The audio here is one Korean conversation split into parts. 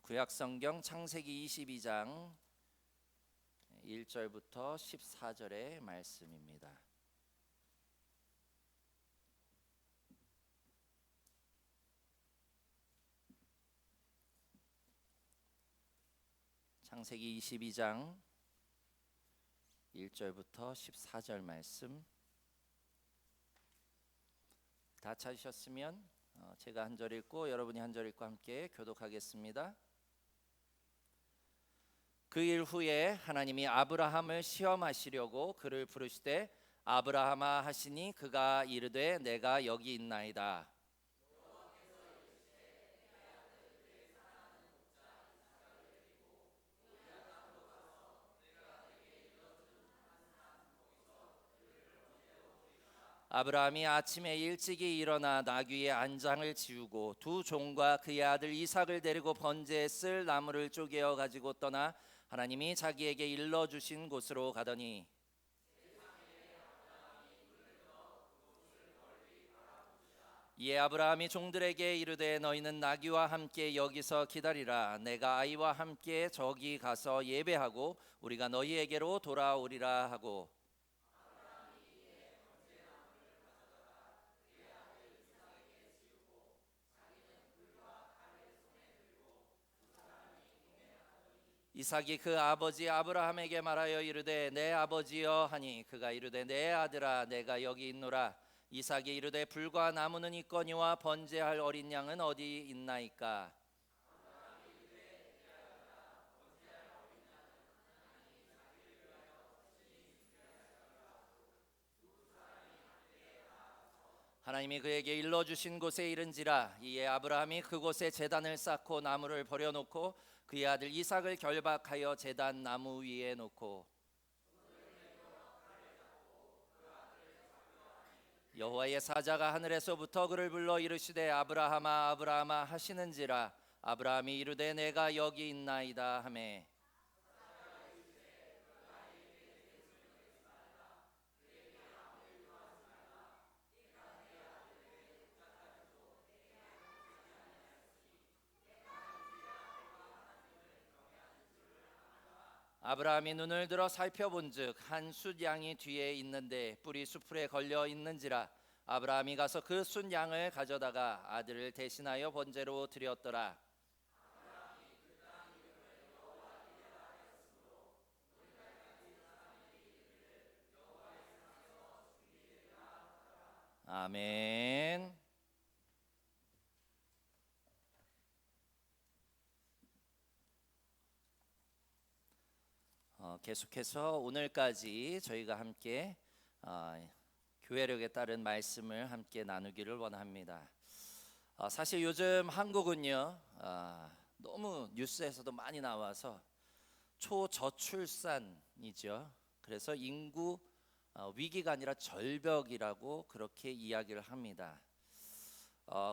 구약성경 창세기 22장 1절부터 14절의 말씀입니다. 창세기 22장 1절부터 14절 말씀 다 찾으셨으면 제가 한 절 읽고 여러분이 한 절 읽고 함께 교독하겠습니다. 그 일 후에 하나님이 아브라함을 시험하시려고 그를 부르시되 아브라함아 하시니 그가 이르되 내가 여기 있나이다. 아브라함이 아침에 일찍이 일어나 나귀의 안장을 지우고 두 종과 그의 아들 이삭을 데리고 번제에 쓸 나무를 쪼개어 가지고 떠나 하나님이 자기에게 일러주신 곳으로 가더니 이에 아브라함이 종들에게 이르되 너희는 나귀와 함께 여기서 기다리라. 내가 아이와 함께 저기 가서 예배하고 우리가 너희에게로 돌아오리라 하고 이삭이 그 아버지 아브라함에게 말하여 이르되 내 아버지여 하니 그가 이르되 내 아들아 내가 여기 있노라. 이삭이 이르되 불과 나무는 있거니와 번제할 어린 양은 어디 있나이까. 하나님이 그에게 일러주신 곳에 이른지라. 이에 아브라함이 그곳에 제단을 쌓고 나무를 버려놓고 그의 아들 이삭을 결박하여 제단 나무 위에 놓고 여호와의 사자가 하늘에서부터 그를 불러 이르시되 아브라함아 아브라함아 하시는지라. 아브라함이 이르되 내가 여기 있나이다 하매 아브라함이 눈을 들어 살펴본즉 한 숫양이 뒤에 있는데 뿔이 수풀에 걸려 있는지라. 아브라함이 가서 그 숫양을 가져다가 아들을 대신하여 번제로 드렸더라. 아멘. 계속해서 오늘까지 저희가 함께 교회력에 따른 말씀을 함께 나누기를 원합니다. 사실 요즘 한국은요 너무 뉴스에서도 많이 나와서 초저출산이죠. 그래서 인구 위기가 아니라 절벽이라고 그렇게 이야기를 합니다.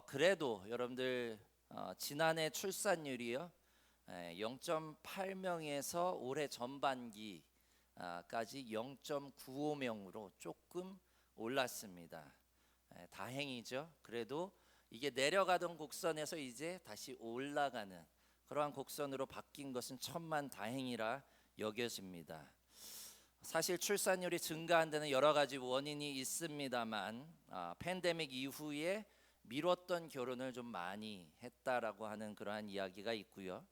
그래도 여러분들 지난해 출산율이요 0.8명에서 올해 전반기까지 0.95명으로 조금 올랐습니다. 다행이죠. 그래도 이게 내려가던 곡선에서 이제 다시 올라가는 그러한 곡선으로 바뀐 것은 천만다행이라 여겨집니다. 사실 출산율이 증가한 데는 여러 가지 원인이 있습니다만 팬데믹 이후에 미뤘던 결혼을 좀 많이 했다라고 하는 그러한 이야기가 있고요.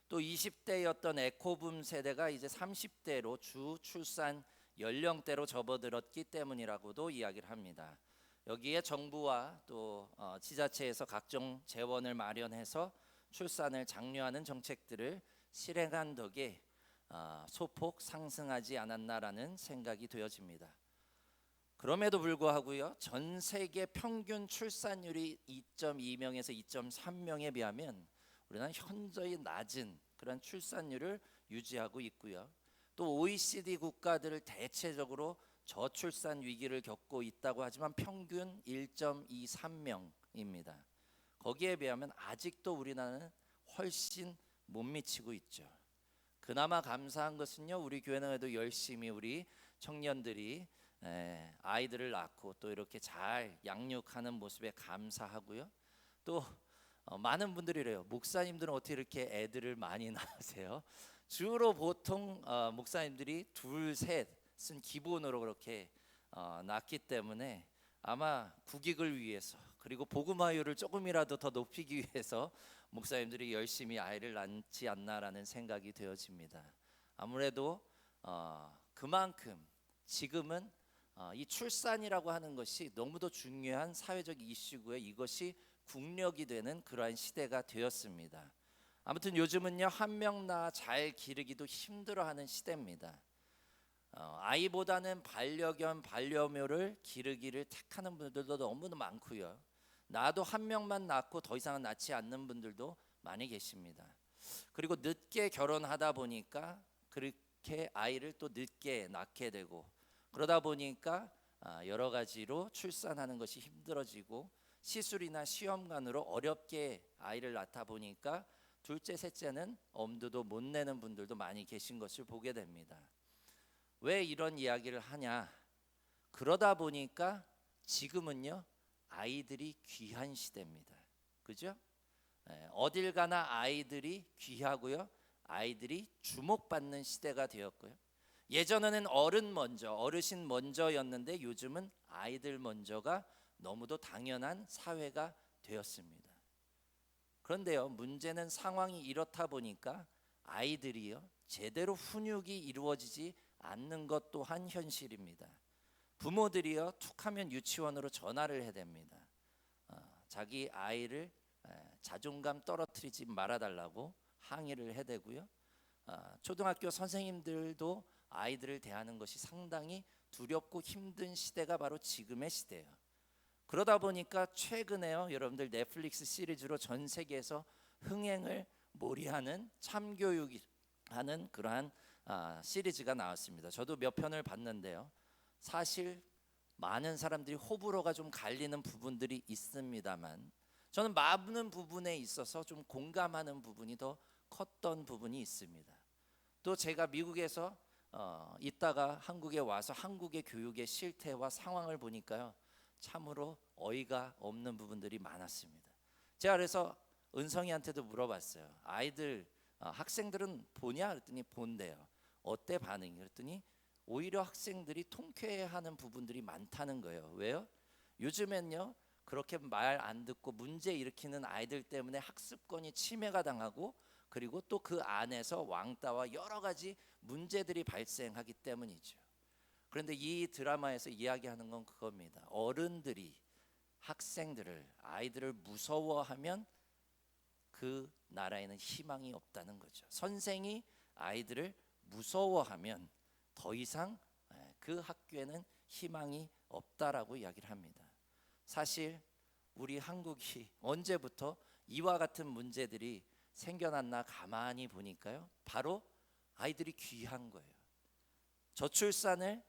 또 20대였던 에코붐 세대가 이제 30대로 주 출산 연령대로 접어들었기 때문이라고도 이야기를 합니다. 여기에 정부와 또 지자체에서 각종 재원을 마련해서 출산을 장려하는 정책들을 실행한 덕에 소폭 상승하지 않았나라는 생각이 되어집니다. 그럼에도 불구하고요 전 세계 평균 출산율이 2.2명에서 2.3명에 비하면 우리는 현저히 낮은 그런 출산율을 유지하고 있고요. 또 OECD 국가들을 대체적으로 저출산 위기를 겪고 있다고 하지만 평균 1.23명입니다. 거기에 비하면 아직도 우리나라는 훨씬 못 미치고 있죠. 그나마 감사한 것은요 우리 교회에도 열심히 우리 청년들이 아이들을 낳고 또 이렇게 잘 양육하는 모습에 감사하고요. 또 많은 분들이 이래요. 목사님들은 어떻게 이렇게 애들을 많이 낳으세요? 주로 보통 목사님들이 둘, 셋은 기본으로 그렇게 낳기 때문에 아마 국익을 위해서, 그리고 복음화율을 조금이라도 더 높이기 위해서 목사님들이 열심히 아이를 낳지 않나라는 생각이 되어집니다. 아무래도 그만큼 지금은 이 출산이라고 하는 것이 너무도 중요한 사회적 이슈고요. 이것이 국력이 되는 그러한 시대가 되었습니다. 아무튼 요즘은요, 한 명 낳아 잘 기르기도 힘들어하는 시대입니다. 아이보다는 반려견, 반려묘를 기르기를 택하는 분들도 너무나 많고요. 나도 한 명만 낳고 더 이상은 낳지 않는 분들도 많이 계십니다. 그리고 늦게 결혼하다 보니까 그렇게 아이를 또 늦게 낳게 되고, 그러다 보니까 여러 가지로 출산하는 것이 힘들어지고, 시술이나 시험관으로 어렵게 아이를 낳다 보니까 둘째, 셋째는 엄두도 못 내는 분들도 많이 계신 것을 보게 됩니다. 왜 이런 이야기를 하냐? 그러다 보니까 지금은요, 아이들이 귀한 시대입니다. 그죠? 어딜 가나 아이들이 귀하고요, 아이들이 주목받는 시대가 되었고요. 예전에는 어르신 먼저였는데 요즘은 아이들 먼저가 너무도 당연한 사회가 되었습니다. 그런데요, 문제는 상황이 이렇다 보니까 아이들이요, 제대로 훈육이 이루어지지 않는 것 또한 현실입니다. 부모들이요, 툭하면 유치원으로 전화를 해댑니다. 자기 아이를 자존감 떨어뜨리지 말아달라고 항의를 해대고요. 초등학교 선생님들도 아이들을 대하는 것이 상당히 두렵고 힘든 시대가 바로 지금의 시대예요. 그러다 보니까 최근에요, 여러분들 넷플릭스 시리즈로 전 세계에서 흥행을 몰이하는 참교육하는 그러한 시리즈가 나왔습니다. 저도 몇 편을 봤는데요, 사실 많은 사람들이 호불호가 좀 갈리는 부분들이 있습니다만, 저는 많은 부분에 있어서 좀 공감하는 부분이 더 컸던 부분이 있습니다. 또 제가 미국에서 있다가 한국에 와서 한국의 교육의 실태와 상황을 보니까요, 참으로 어이가 없는 부분들이 많았습니다. 제가 그래서 은성이한테도 물어봤어요. 아이들, 학생들은 보냐? 그랬더니 본대요. 어때 반응이? 그랬더니 오히려 학생들이 통쾌해하는 부분들이 많다는 거예요. 왜요? 요즘엔요, 그렇게 말 안 듣고 문제 일으키는 아이들 때문에 학습권이 침해가 당하고, 그리고 또 그 안에서 왕따와 여러 가지 문제들이 발생하기 때문이죠. 그런데 이 드라마에서 이야기하는 건 그겁니다. 어른들이 학생들을, 아이들을 무서워하면 그 나라에는 희망이 없다는 거죠. 선생이 아이들을 무서워하면 더 이상 그 학교에는 희망이 없다라고 이야기를 합니다. 사실 우리 한국이 언제부터 이와 같은 문제들이 생겨났나 가만히 보니까요, 바로 아이들이 귀한 거예요. 저출산을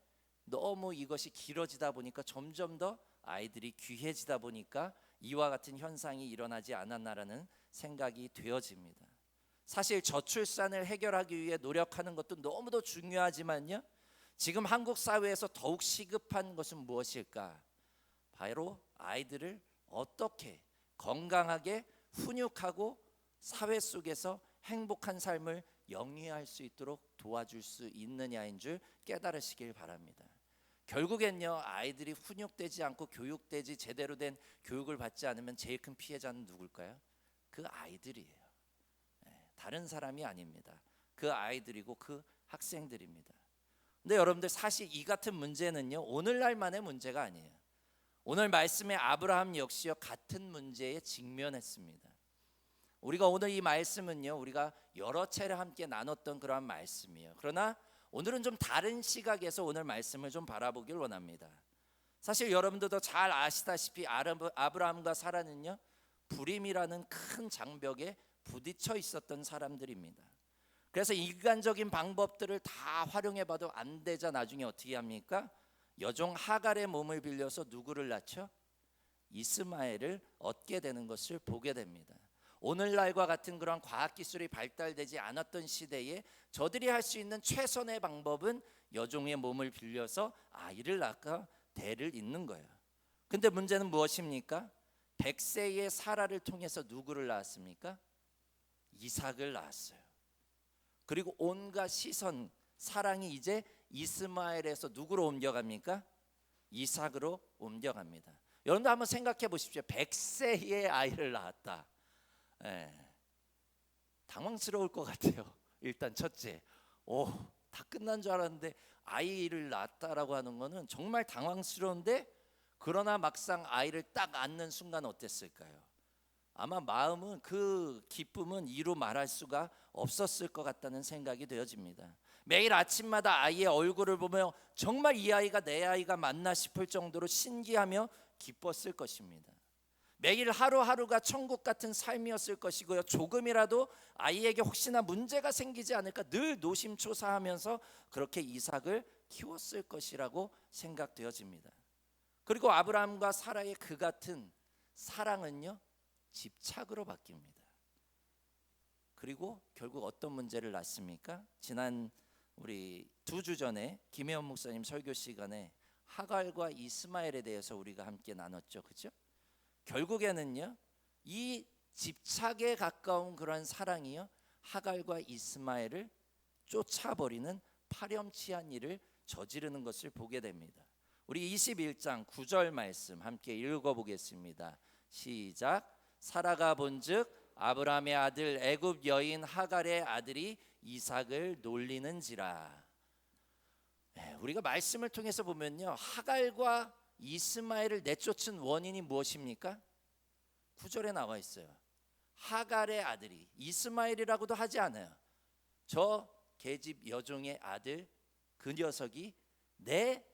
너무 이것이 길어지다 보니까 점점 더 아이들이 귀해지다 보니까 이와 같은 현상이 일어나지 않았나라는 생각이 되어집니다. 사실 저출산을 해결하기 위해 노력하는 것도 너무도 중요하지만요, 지금 한국 사회에서 더욱 시급한 것은 무엇일까? 바로 아이들을 어떻게 건강하게 훈육하고 사회 속에서 행복한 삶을 영위할 수 있도록 도와줄 수 있느냐인 줄 깨달으시길 바랍니다. 결국엔요, 아이들이 훈육되지 않고 교육되지, 제대로 된 교육을 받지 않으면 제일 큰 피해자는 누굴까요? 그 아이들이에요. 다른 사람이 아닙니다. 그 아이들이고 그 학생들입니다. 근데 여러분들, 사실 이 같은 문제는요, 오늘날만의 문제가 아니에요. 오늘 말씀의 아브라함 역시요, 같은 문제에 직면했습니다. 우리가 오늘 이 말씀은요, 우리가 여러 차례 함께 나눴던 그러한 말씀이에요. 그러나 오늘은 좀 다른 시각에서 오늘 말씀을 좀 바라보길 원합니다. 사실 여러분들도 잘 아시다시피 아브라함과 사라는요, 불임이라는 큰 장벽에 부딪혀 있었던 사람들입니다. 그래서 인간적인 방법들을 다 활용해봐도 안 되자 나중에 어떻게 합니까? 여종 하갈의 몸을 빌려서 누구를 낳죠? 이스마엘을 얻게 되는 것을 보게 됩니다. 오늘날과 같은 그런 과학기술이 발달되지 않았던 시대에 저들이 할 수 있는 최선의 방법은 여종의 몸을 빌려서 아이를 낳아 대를 잇는 거예요. 근데 문제는 무엇입니까? 백세의 사라를 통해서 누구를 낳았습니까? 이삭을 낳았어요. 그리고 온갖 시선, 사랑이 이제 이스마엘에서 누구로 옮겨갑니까? 이삭으로 옮겨갑니다. 여러분도 한번 생각해 보십시오. 100세의 아이를 낳았다. 예, 당황스러울 것 같아요. 일단 첫째, 다 끝난 줄 알았는데 아이를 낳았다라고 하는 거는 정말 당황스러운데, 그러나 막상 아이를 딱 안는 순간 어땠을까요? 아마 마음은, 그 기쁨은 이루 말할 수가 없었을 것 같다는 생각이 되어집니다. 매일 아침마다 아이의 얼굴을 보며 정말 이 아이가 내 아이가 맞나 싶을 정도로 신기하며 기뻤을 것입니다. 매일 하루하루가 천국 같은 삶이었을 것이고요. 조금이라도 아이에게 혹시나 문제가 생기지 않을까 늘 노심초사하면서 그렇게 이삭을 키웠을 것이라고 생각되어집니다. 그리고 아브라함과 사라의 그 같은 사랑은요, 집착으로 바뀝니다. 그리고 결국 어떤 문제를 낳습니까? 지난 우리 2주 전에 김혜원 목사님 설교 시간에 하갈과 이스마엘에 대해서 우리가 함께 나눴죠, 그렇죠? 결국에는요, 이 집착에 가까운 그런 사랑이요, 하갈과 이스마엘을 쫓아버리는 파렴치한 일을 저지르는 것을 보게 됩니다. 우리 21장 9절 말씀 함께 읽어보겠습니다. 시작. 사라가 본즉 아브라함의 아들 애굽 여인 하갈의 아들이 이삭을 놀리는지라. 우리가 말씀을 통해서 보면요, 하갈과 이스마엘을 내쫓은 원인이 무엇입니까? 9절에 나와 있어요. 하갈의 아들이, 이스마엘이라고도 하지 않아요. 저 계집 여종의 아들, 그 녀석이 내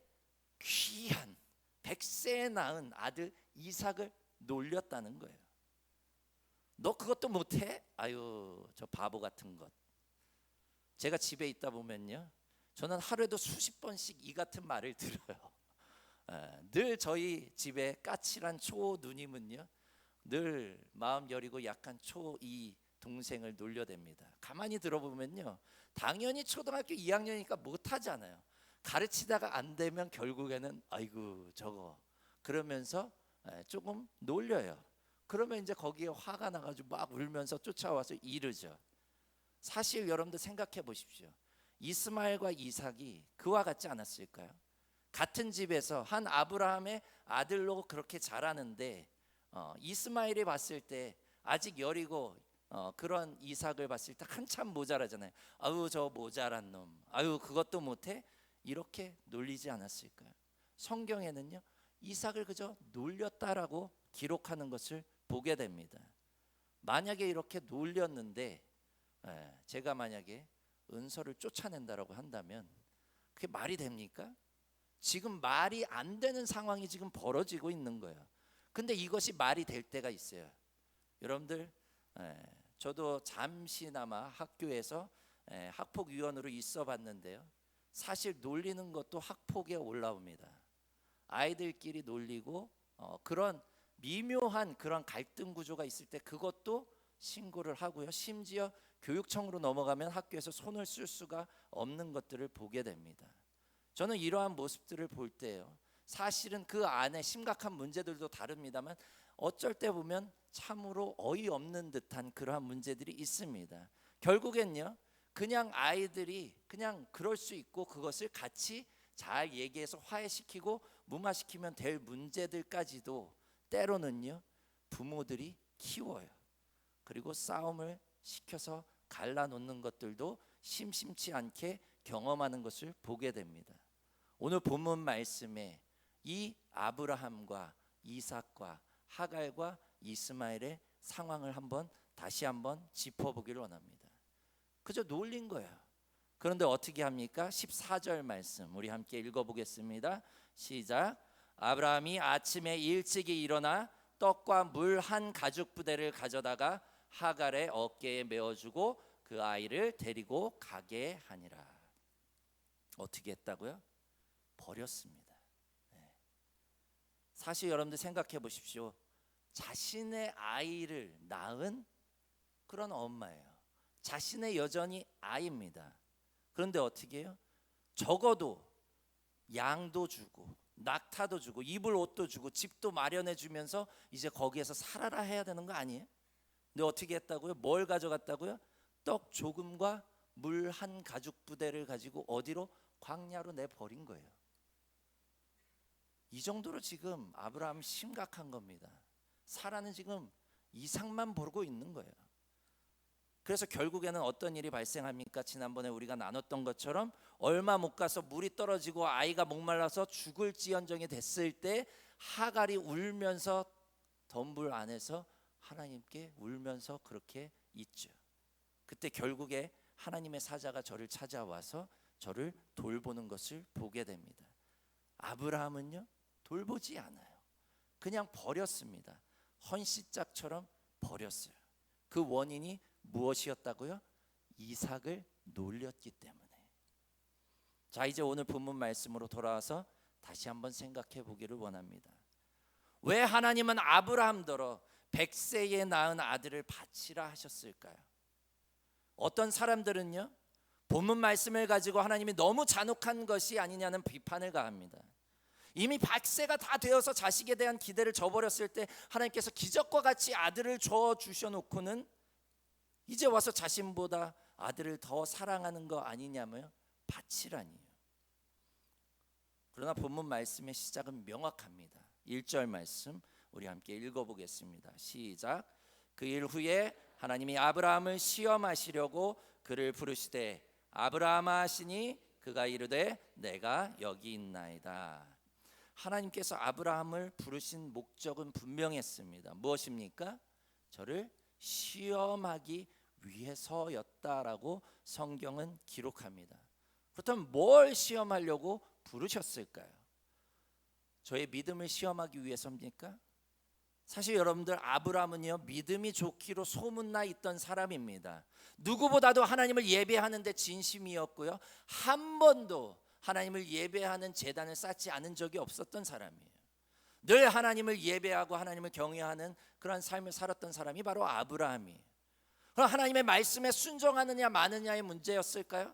귀한 100세에 낳은 아들 이삭을 놀렸다는 거예요. 너 그것도 못해? 아유, 저 바보 같은 것. 제가 집에 있다 보면요, 저는 하루에도 수십 번씩 이 같은 말을 들어요. 늘 저희 집에 까칠한 초 누님은요, 늘 마음 여리고 약간 초2 동생을 놀려댑니다. 가만히 들어보면요, 당연히 초등학교 2학년이니까 못하잖아요. 가르치다가 안 되면 결국에는 아이고 저거 그러면서 조금 놀려요. 그러면 이제 거기에 화가 나가지고 막 울면서 쫓아와서 이르죠. 사실 여러분들 생각해 보십시오. 이스마엘과 이삭이 그와 같지 않았을까요? 같은 집에서 한 아브라함의 아들로 그렇게 자라는데, 이스마엘이 봤을 때 아직 여리고 그런 이삭을 봤을 때 한참 모자라잖아요. 아유 저 모자란 놈, 아유 그것도 못해? 이렇게 놀리지 않았을까요? 성경에는요, 이삭을 그저 놀렸다라고 기록하는 것을 보게 됩니다. 만약에 이렇게 놀렸는데, 제가 만약에 은서를 쫓아낸다라고 한다면 그게 말이 됩니까? 지금 말이 안 되는 상황이 지금 벌어지고 있는 거예요. 근데 이것이 말이 될 때가 있어요. 여러분들, 저도 잠시나마 학교에서 학폭위원으로 있어 봤는데요, 사실 놀리는 것도 학폭에 올라옵니다. 아이들끼리 놀리고 그런 미묘한 그런 갈등 구조가 있을 때 그것도 신고를 하고요, 심지어 교육청으로 넘어가면 학교에서 손을 쓸 수가 없는 것들을 보게 됩니다. 저는 이러한 모습들을 볼 때요, 사실은 그 안에 심각한 문제들도 다릅니다만 어쩔 때 보면 참으로 어이없는 듯한 그러한 문제들이 있습니다. 결국엔요, 그냥 아이들이 그냥 그럴 수 있고 그것을 같이 잘 얘기해서 화해시키고 무마시키면 될 문제들까지도 때로는요, 부모들이 키워요. 그리고 싸움을 시켜서 갈라놓는 것들도 심심치 않게 경험하는 것을 보게 됩니다. 오늘 본문 말씀에 이 아브라함과 이삭과 하갈과 이스마엘의 상황을 다시 한번 짚어보기를 원합니다. 그저 놀린 거예요. 그런데 어떻게 합니까? 14절 말씀 우리 함께 읽어보겠습니다. 시작. 아브라함이 아침에 일찍이 일어나 떡과 물 한 가죽 부대를 가져다가 하갈의 어깨에 메어주고 그 아이를 데리고 가게 하니라. 어떻게 했다고요? 버렸습니다. 사실 여러분들 생각해 보십시오. 자신의 아이를 낳은 그런 엄마예요. 자신의 여전히 아이입니다. 그런데 어떻게 해요? 적어도 양도 주고 낙타도 주고 입을 옷도 주고 집도 마련해 주면서 이제 거기에서 살아라 해야 되는 거 아니에요? 근데 어떻게 했다고요? 뭘 가져갔다고요? 떡 조금과 물 한 가죽 부대를 가지고 어디로? 광야로 내버린 거예요. 이 정도로 지금 아브라함 심각한 겁니다. 사라는 지금 이상만 보고 있는 거예요. 그래서 결국에는 어떤 일이 발생합니까? 지난번에 우리가 나눴던 것처럼 얼마 못 가서 물이 떨어지고 아이가 목말라서 죽을지언정이 됐을 때 하갈이 울면서 덤불 안에서 하나님께 울면서 그렇게 있죠. 그때 결국에 하나님의 사자가 저를 찾아와서 저를 돌보는 것을 보게 됩니다. 아브라함은요, 돌보지 않아요. 그냥 버렸습니다. 헌시짝처럼 버렸어요. 그 원인이 무엇이었다고요? 이삭을 놀렸기 때문에. 자, 이제 오늘 본문 말씀으로 돌아와서 다시 한번 생각해 보기를 원합니다. 왜 하나님은 아브라함더러 100세에 낳은 아들을 바치라 하셨을까요? 어떤 사람들은요, 본문 말씀을 가지고 하나님이 너무 잔혹한 것이 아니냐는 비판을 가합니다. 이미 100세가 다 되어서 자식에 대한 기대를 저버렸을 때 하나님께서 기적과 같이 아들을 줘 주셔놓고는 이제 와서 자신보다 아들을 더 사랑하는 거 아니냐며 바치라니요. 그러나 본문 말씀의 시작은 명확합니다. 1절 말씀 우리 함께 읽어보겠습니다. 시작. 그 일 후에 하나님이 아브라함을 시험하시려고 그를 부르시되 아브라함아 하시니 그가 이르되 내가 여기 있나이다. 하나님께서 아브라함을 부르신 목적은 분명했습니다. 무엇입니까? 저를 시험하기 위해서였다라고 성경은 기록합니다. 그렇다면 뭘 시험하려고 부르셨을까요? 저의 믿음을 시험하기 위해서입니까? 사실 여러분들, 아브라함은요, 믿음이 좋기로 소문나 있던 사람입니다. 누구보다도 하나님을 예배하는 데 진심이었고요, 한 번도 하나님을 예배하는 제단을 쌓지 않은 적이 없었던 사람이에요. 늘 하나님을 예배하고 하나님을 경외하는 그런 삶을 살았던 사람이 바로 아브라함이에요. 그럼 하나님의 말씀에 순종하느냐 마느냐의 문제였을까요?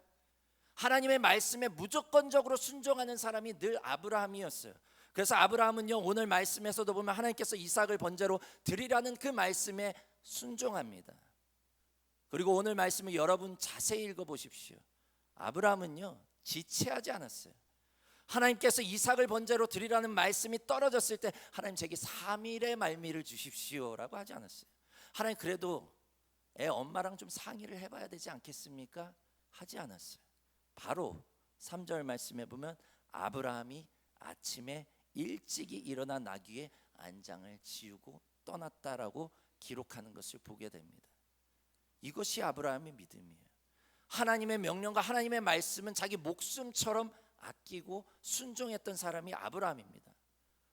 하나님의 말씀에 무조건적으로 순종하는 사람이 늘 아브라함이었어요. 그래서 아브라함은요, 오늘 말씀에서도 보면 하나님께서 이삭을 번제로 드리라는 그 말씀에 순종합니다. 그리고 오늘 말씀을 여러분 자세히 읽어보십시오. 아브라함은요, 지체하지 않았어요. 하나님께서 이삭을 번제로 드리라는 말씀이 떨어졌을 때 하나님 제게 3일의 말미를 주십시오라고 하지 않았어요. 하나님 그래도 애 엄마랑 좀 상의를 해봐야 되지 않겠습니까? 하지 않았어요. 바로 3절 말씀에 보면 아브라함이 아침에 일찍이 일어나 나귀의 안장을 지우고 떠났다라고 기록하는 것을 보게 됩니다. 이것이 아브라함의 믿음이에요. 하나님의 명령과 하나님의 말씀은 자기 목숨처럼 아끼고 순종했던 사람이 아브라함입니다.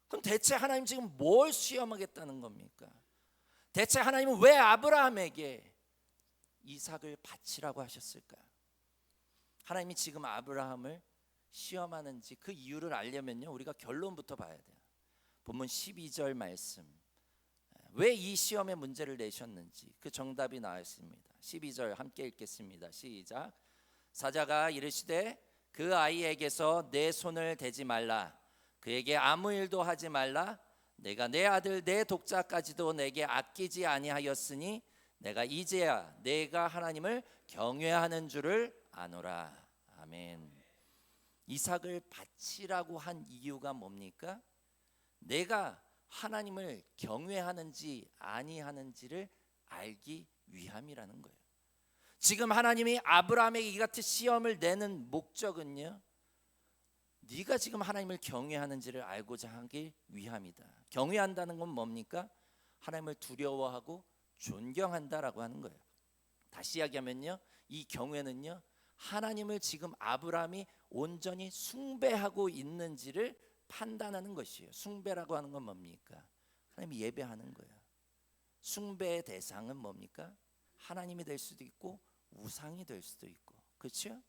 그럼 대체 하나님 지금 뭘 시험하겠다는 겁니까? 대체 하나님은 왜 아브라함에게 이삭을 바치라고 하셨을까요? 하나님이 지금 아브라함을 시험하는지 그 이유를 알려면요, 우리가 결론부터 봐야 돼요. 본문 12절 말씀, 왜 이 시험의 문제를 내셨는지 그 정답이 나와 있습니다. 12절 함께 읽겠습니다. 시작. 사자가 이르시되 그 아이에게서 내 손을 대지 말라. 그에게 아무 일도 하지 말라. 내가 내 아들 내 독자까지도 내게 아끼지 아니하였으니 내가 이제야 내가 하나님을 경외하는 줄을 아노라. 아멘. 이삭을 바치라고 한 이유가 뭡니까? 내가 하나님을 경외하는지 아니하는지를 알기 위함이라는 거예요. 지금 하나님이 아브라함에게 이 같은 시험을 내는 목적은요, 네가 지금 하나님을 경외하는지를 알고자 하기 위함이다. 경외한다는 건 뭡니까? 하나님을 두려워하고 존경한다라고 하는 거예요. 다시 이야기하면요, 이 경외는요, 하나님을 지금 아브라함이 온전히 숭배하고 있는지를 판단하는 것이에요. 숭배라고 하는 건 뭡니까? 하나님 예배하는 거예요. 숭배의 대상은 뭡니까? 하나님이 될 수도 있고 우상이 될 수도 있고, 그렇죠?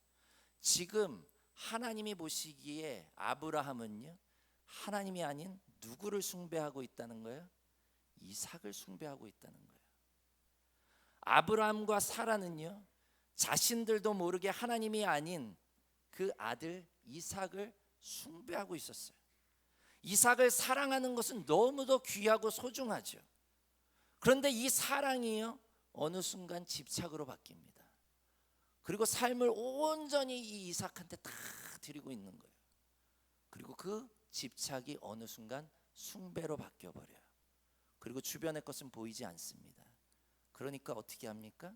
지금 하나님이 보시기에 아브라함은요, 하나님이 아닌 누구를 숭배하고 있다는 거예요? 이삭을 숭배하고 있다는 거예요. 아브라함과 사라는요, 자신들도 모르게 하나님이 아닌 그 아들 이삭을 숭배하고 있었어요. 이삭을 사랑하는 것은 너무도 귀하고 소중하죠. 그런데 이 사랑이요, 어느 순간 집착으로 바뀝니다. 그리고 삶을 온전히 이 이삭한테 다 드리고 있는 거예요. 그리고 그 집착이 어느 순간 숭배로 바뀌어버려요. 그리고 주변의 것은 보이지 않습니다. 그러니까 어떻게 합니까?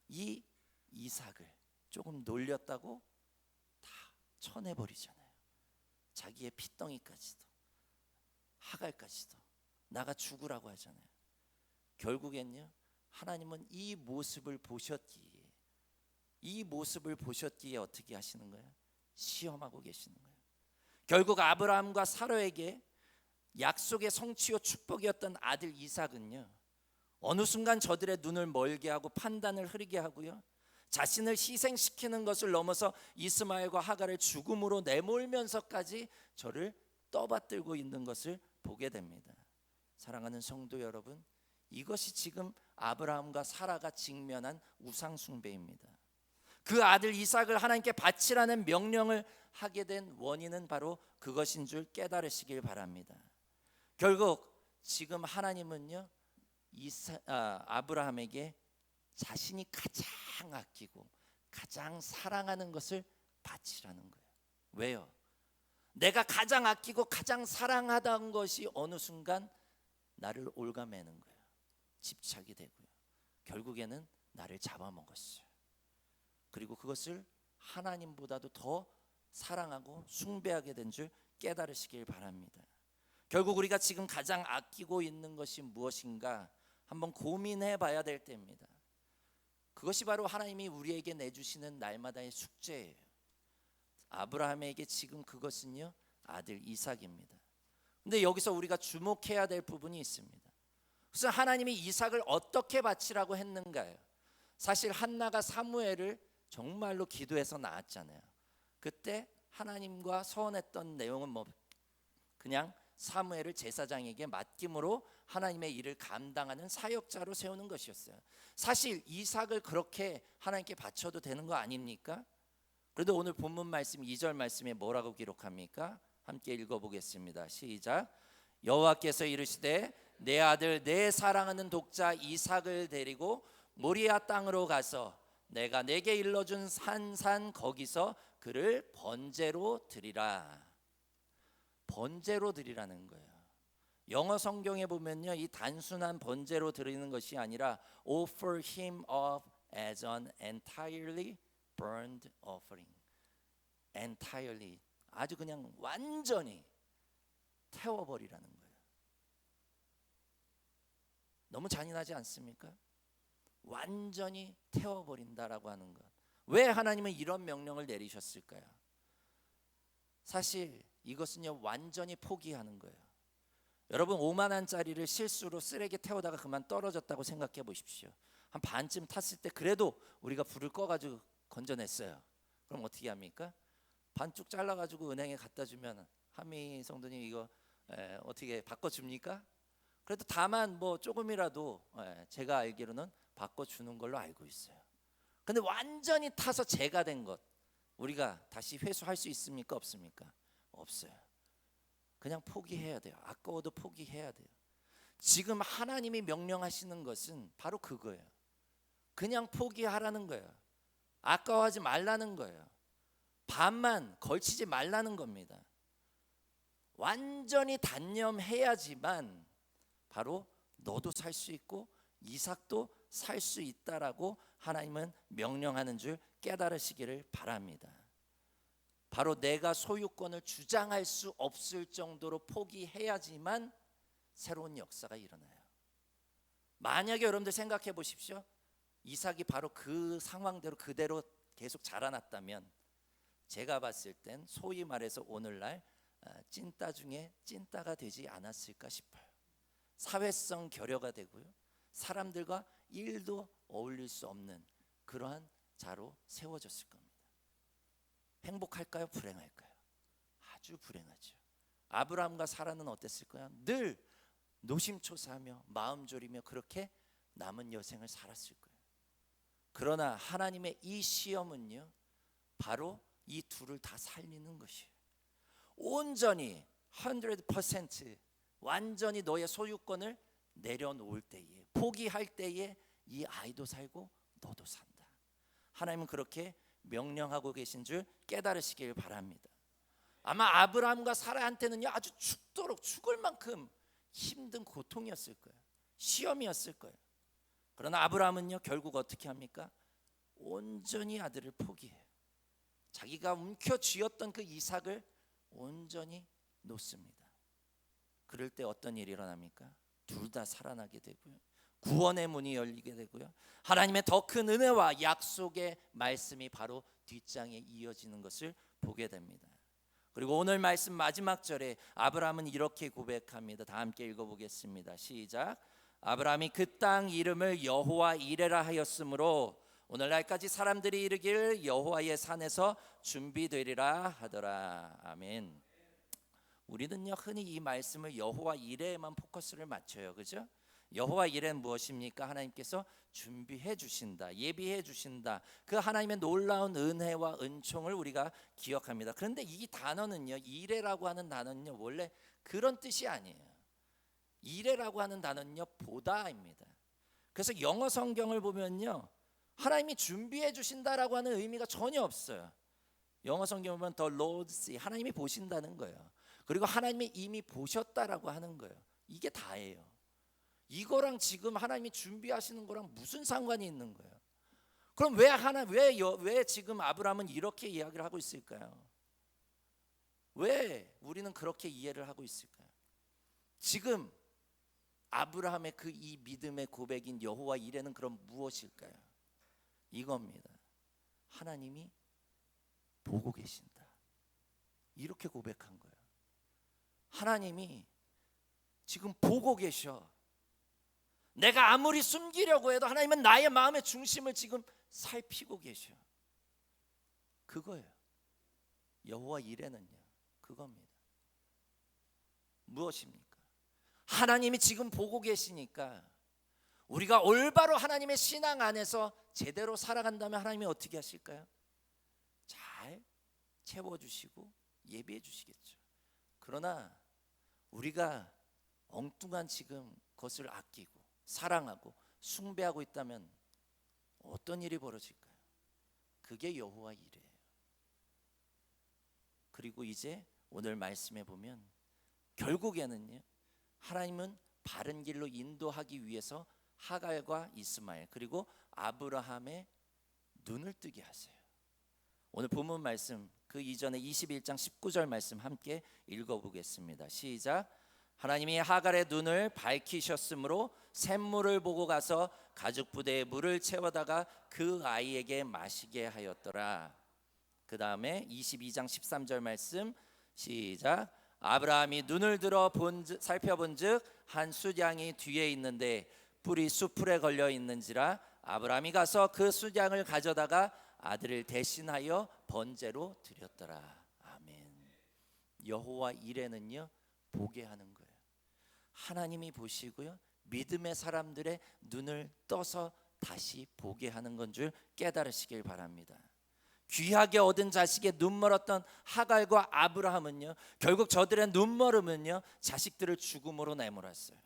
이 이삭을 조금 놀렸다고 다 쳐내버리잖아요. 자기의 핏덩이까지도, 하갈까지도 나가 죽으라고 하잖아요. 결국엔요, 하나님은 이 모습을 보셨기에 어떻게 하시는 거예요? 시험하고 계시는 거예요. 결국 아브라함과 사라에게 약속의 성취요 축복이었던 아들 이삭은요, 어느 순간 저들의 눈을 멀게 하고 판단을 흐리게 하고요, 자신을 희생시키는 것을 넘어서 이스마엘과 하갈을 죽음으로 내몰면서까지 저를 떠받들고 있는 것을 보게 됩니다. 사랑하는 성도 여러분, 이것이 지금 아브라함과 사라가 직면한 우상 숭배입니다. 그 아들 이삭을 하나님께 바치라는 명령을 하게 된 원인은 바로 그것인 줄 깨달으시길 바랍니다. 결국 지금 하나님은요, 아브라함에게 자신이 가장 아끼고 가장 사랑하는 것을 바치라는 거예요. 왜요? 내가 가장 아끼고 가장 사랑하던 것이 어느 순간 나를 올가매는 거예요. 집착이 되고요, 결국에는 나를 잡아먹었어요. 그리고 그것을 하나님보다도 더 사랑하고 숭배하게 된 줄 깨달으시길 바랍니다. 결국 우리가 지금 가장 아끼고 있는 것이 무엇인가 한번 고민해 봐야 될 때입니다. 그것이 바로 하나님이 우리에게 내주시는 날마다의 숙제예요. 아브라함에게 지금 그것은요, 아들 이삭입니다. 근데 여기서 우리가 주목해야 될 부분이 있습니다. 그래서 하나님이 이삭을 어떻게 바치라고 했는가요? 사실 한나가 사무엘을 정말로 기도해서 낳았잖아요. 그때 하나님과 서원했던 내용은 그냥 사무엘을 제사장에게 맡김으로 하나님의 일을 감당하는 사역자로 세우는 것이었어요. 사실 이삭을 그렇게 하나님께 바쳐도 되는 거 아닙니까? 그래도 오늘 본문 말씀 2절 말씀에 뭐라고 기록합니까? 함께 읽어보겠습니다. 시작. 여호와께서 이르시되 내 아들 내 사랑하는 독자 이삭을 데리고 모리아 땅으로 가서 내가 내게 일러준 산 거기서 그를 번제로 드리라. 번제로 드리라는 거예요. 영어 성경에 보면요, 이 단순한 번제로 드리는 것이 아니라 offer him up as an entirely burned offering. entirely, 아주 그냥 완전히 태워버리라는 거예요. 너무 잔인하지 않습니까? 완전히 태워버린다라고 하는 것. 왜 하나님은 이런 명령을 내리셨을까요? 사실 이것은요, 완전히 포기하는 거예요. 여러분, 5만 원짜리를 실수로 쓰레기 태우다가 그만 떨어졌다고 생각해 보십시오. 한 반쯤 탔을 때 그래도 우리가 불을 꺼가지고 건져냈어요. 그럼 어떻게 합니까? 반쪽 잘라가지고 은행에 갖다 주면 하미 성도님 이거 어떻게 바꿔줍니까? 그래도 다만 뭐 조금이라도 제가 알기로는 바꿔주는 걸로 알고 있어요. 근데 완전히 타서 재가 된 것, 우리가 다시 회수할 수 있습니까? 없습니까? 없어요. 그냥 포기해야 돼요. 아까워도 포기해야 돼요. 지금 하나님이 명령하시는 것은 바로 그거예요. 그냥 포기하라는 거예요. 아까워하지 말라는 거예요. 반만 걸치지 말라는 겁니다. 완전히 단념해야지만 바로 너도 살 수 있고 이삭도 살 수 있다라고 하나님은 명령하는 줄 깨달으시기를 바랍니다. 바로 내가 소유권을 주장할 수 없을 정도로 포기해야지만 새로운 역사가 일어나요. 만약에 여러분들 생각해 보십시오. 이삭이 바로 그 상황대로 그대로 계속 자라났다면 제가 봤을 땐 소위 말해서 오늘날 찐따 중에 찐따가 되지 않았을까 싶어요. 사회성 결여가 되고요, 사람들과 일도 어울릴 수 없는 그러한 자로 세워졌을 겁니다. 행복할까요? 불행할까요? 아주 불행하죠. 아브라함과 사라는 어땠을까요? 늘 노심초사하며 마음 졸이며 그렇게 남은 여생을 살았을 거예요. 그러나 하나님의 이 시험은요, 바로 이 둘을 다 살리는 것이에요. 온전히 100% 완전히 너의 소유권을 내려놓을 때에, 포기할 때에 이 아이도 살고 너도 산다. 하나님은 그렇게 명령하고 계신 줄 깨달으시길 바랍니다. 아마 아브라함과 사라한테는요, 아주 죽도록 죽을 만큼 힘든 고통이었을 거예요. 시험이었을 거예요. 그러나 아브라함은요, 결국 어떻게 합니까? 온전히 아들을 포기해요. 자기가 움켜쥐었던 그 이삭을 온전히 놓습니다. 그럴 때 어떤 일이 일어납니까? 둘 다 살아나게 되고요, 구원의 문이 열리게 되고요, 하나님의 더 큰 은혜와 약속의 말씀이 바로 뒷장에 이어지는 것을 보게 됩니다. 그리고 오늘 말씀 마지막 절에 아브라함은 이렇게 고백합니다. 다 함께 읽어보겠습니다. 시작. 아브라함이 그 땅 이름을 여호와 이레라 하였으므로 오늘날까지 사람들이 이르기를 여호와의 산에서 준비되리라 하더라. 아멘. 우리는요, 흔히 이 말씀을 여호와 이레에만 포커스를 맞춰요. 그죠? 여호와 이레는 무엇입니까? 하나님께서 준비해 주신다, 예비해 주신다. 그 하나님의 놀라운 은혜와 은총을 우리가 기억합니다. 그런데 이 단어는요, 이레라고 하는 단어는요, 원래 그런 뜻이 아니에요. 이레라고 하는 단어는요, 보다입니다. 그래서 영어 성경을 보면요, 하나님이 준비해 주신다라고 하는 의미가 전혀 없어요. 영어 성경 보면 the Lord see, 하나님이 보신다는 거예요. 그리고 하나님이 이미 보셨다라고 하는 거예요. 이게 다예요. 이거랑 지금 하나님이 준비하시는 거랑 무슨 상관이 있는 거예요? 그럼 왜 지금 아브라함은 이렇게 이야기를 하고 있을까요? 왜 우리는 그렇게 이해를 하고 있을까요? 지금 아브라함의 그 이 믿음의 고백인 여호와 이레는 그럼 무엇일까요? 이겁니다. 하나님이 보고 계신다, 이렇게 고백한 거예요. 하나님이 지금 보고 계셔. 내가 아무리 숨기려고 해도 하나님은 나의 마음의 중심을 지금 살피고 계셔. 그거예요. 여호와 이레는요, 그겁니다. 무엇입니까? 하나님이 지금 보고 계시니까 우리가 올바로 하나님의 신앙 안에서 제대로 살아간다면 하나님이 어떻게 하실까요? 잘 채워주시고 예비해 주시겠죠. 그러나 우리가 엉뚱한 지금 것을 아끼고 사랑하고 숭배하고 있다면 어떤 일이 벌어질까요? 그게 여호와 이레예요. 그리고 이제 오늘 말씀에 보면 결국에는요, 하나님은 바른 길로 인도하기 위해서 하갈과 이스마엘 그리고 아브라함의 눈을 뜨게 하세요. 오늘 본문 말씀 그 이전에 21장 19절 말씀 함께 읽어보겠습니다. 시작. 하나님이 하갈의 눈을 밝히셨으므로 샘물을 보고 가서 가죽 부대에 물을 채워다가 그 아이에게 마시게 하였더라. 그 다음에 22장 13절 말씀 시작. 아브라함이 눈을 들어 살펴본즉 한 숫양이 뒤에 있는데 뿔이 수풀에 걸려 있는지라 아브라함이 가서 그 숫양을 가져다가 아들을 대신하여 번제로 드렸더라. 아멘. 여호와 이레는요, 보게 하는 거예요. 하나님이 보시고요, 믿음의 사람들의 눈을 떠서 다시 보게 하는 건 줄 깨달으시길 바랍니다. 귀하게 얻은 자식의 눈멀었던 하갈과 아브라함은요, 결국 저들의 눈멀음은요, 자식들을 죽음으로 내몰았어요.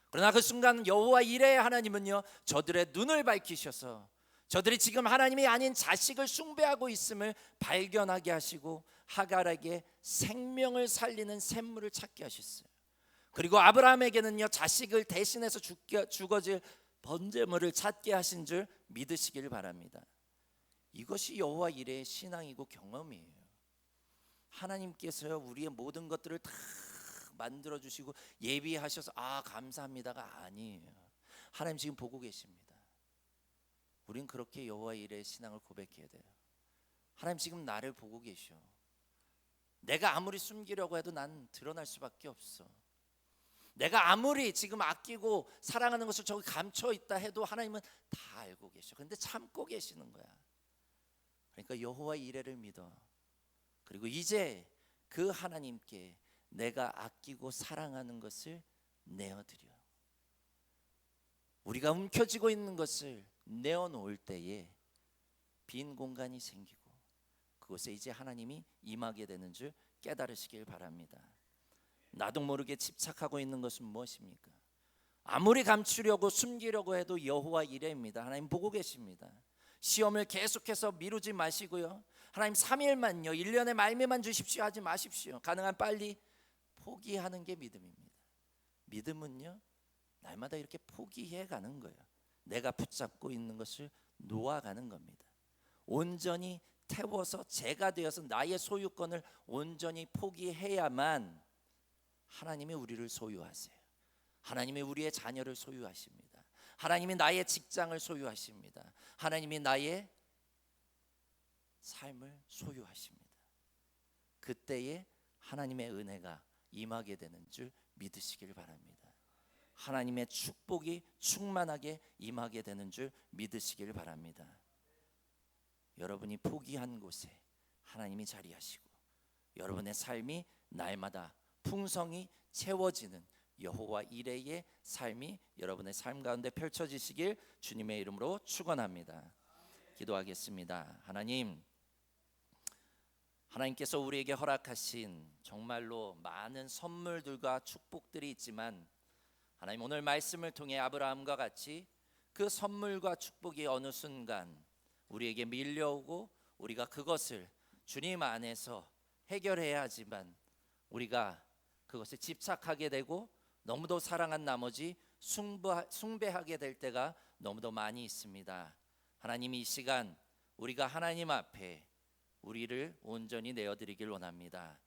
그러나 그 순간 여호와 이레의 하나님은요, 저들의 눈을 밝히셔서 저들이 지금 하나님이 아닌 자식을 숭배하고 있음을 발견하게 하시고 하갈에게 생명을 살리는 샘물을 찾게 하셨어요. 그리고 아브라함에게는요, 자식을 대신해서 죽어질 번제물을 찾게 하신 줄 믿으시길 바랍니다. 이것이 여호와 이레의 신앙이고 경험이에요. 하나님께서요, 우리의 모든 것들을 다 만들어 주시고 예비하셔서 감사합니다가 아니에요. 하나님 지금 보고 계십니다. 우린 그렇게 여호와 이레의 신앙을 고백해야 돼요. 하나님 지금 나를 보고 계셔. 내가 아무리 숨기려고 해도 난 드러날 수밖에 없어. 내가 아무리 지금 아끼고 사랑하는 것을 저기 감춰 있다 해도 하나님은 다 알고 계셔. 그런데 참고 계시는 거야. 그러니까 여호와 이레를 믿어. 그리고 이제 그 하나님께 내가 아끼고 사랑하는 것을 내어드려. 우리가 움켜쥐고 있는 것을 내어놓을 때에 빈 공간이 생기고 그곳에 이제 하나님이 임하게 되는 줄 깨달으시길 바랍니다. 나도 모르게 집착하고 있는 것은 무엇입니까? 아무리 감추려고 숨기려고 해도 여호와 이레입니다. 하나님 보고 계십니다. 시험을 계속해서 미루지 마시고요. 하나님 3일만요, 1년의 말미만 주십시오 하지 마십시오. 가능한 빨리 포기하는 게 믿음입니다. 믿음은요, 날마다 이렇게 포기해 가는 거예요. 내가 붙잡고 있는 것을 놓아가는 겁니다. 온전히 태워서 제가 되어서 나의 소유권을 온전히 포기해야만 하나님이 우리를 소유하세요. 하나님이 우리의 자녀를 소유하십니다. 하나님이 나의 직장을 소유하십니다. 하나님이 나의 삶을 소유하십니다. 그때에 하나님의 은혜가 임하게 되는 줄 믿으시길 바랍니다. 하나님의 축복이 충만하게 임하게 되는 줄 믿으시길 바랍니다. 여러분이 포기한 곳에 하나님이 자리하시고 여러분의 삶이 날마다 풍성히 채워지는 여호와 이레의 삶이 여러분의 삶 가운데 펼쳐지시길 주님의 이름으로 축원합니다. 기도하겠습니다. 하나님께서 우리에게 허락하신 정말로 많은 선물들과 축복들이 있지만, 하나님 오늘 말씀을 통해 아브라함과 같이 그 선물과 축복이 어느 순간 우리에게 밀려오고 우리가 그것을 주님 안에서 해결해야 하지만 우리가 그것에 집착하게 되고 너무도 사랑한 나머지 숭배하게 될 때가 너무도 많이 있습니다. 하나님, 이 시간 우리가 하나님 앞에 우리를 온전히 내어드리길 원합니다.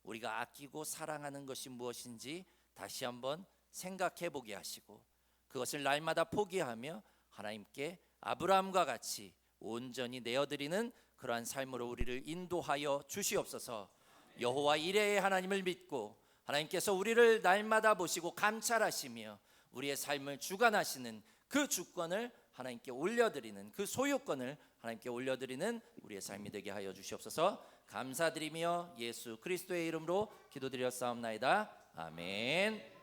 우리가 아끼고 사랑하는 것이 무엇인지 다시 한번 생각해 보게 하시고 그것을 날마다 포기하며 하나님께 아브라함과 같이 온전히 내어드리는 그러한 삶으로 우리를 인도하여 주시옵소서. 여호와 이레의 하나님을 믿고 하나님께서 우리를 날마다 보시고 감찰하시며 우리의 삶을 주관하시는 그 주권을 하나님께 올려드리는, 그 소유권을 하나님께 올려드리는 우리의 삶이 되게 하여 주시옵소서. 감사드리며 예수 그리스도의 이름으로 기도드렸사옵나이다. 아멘.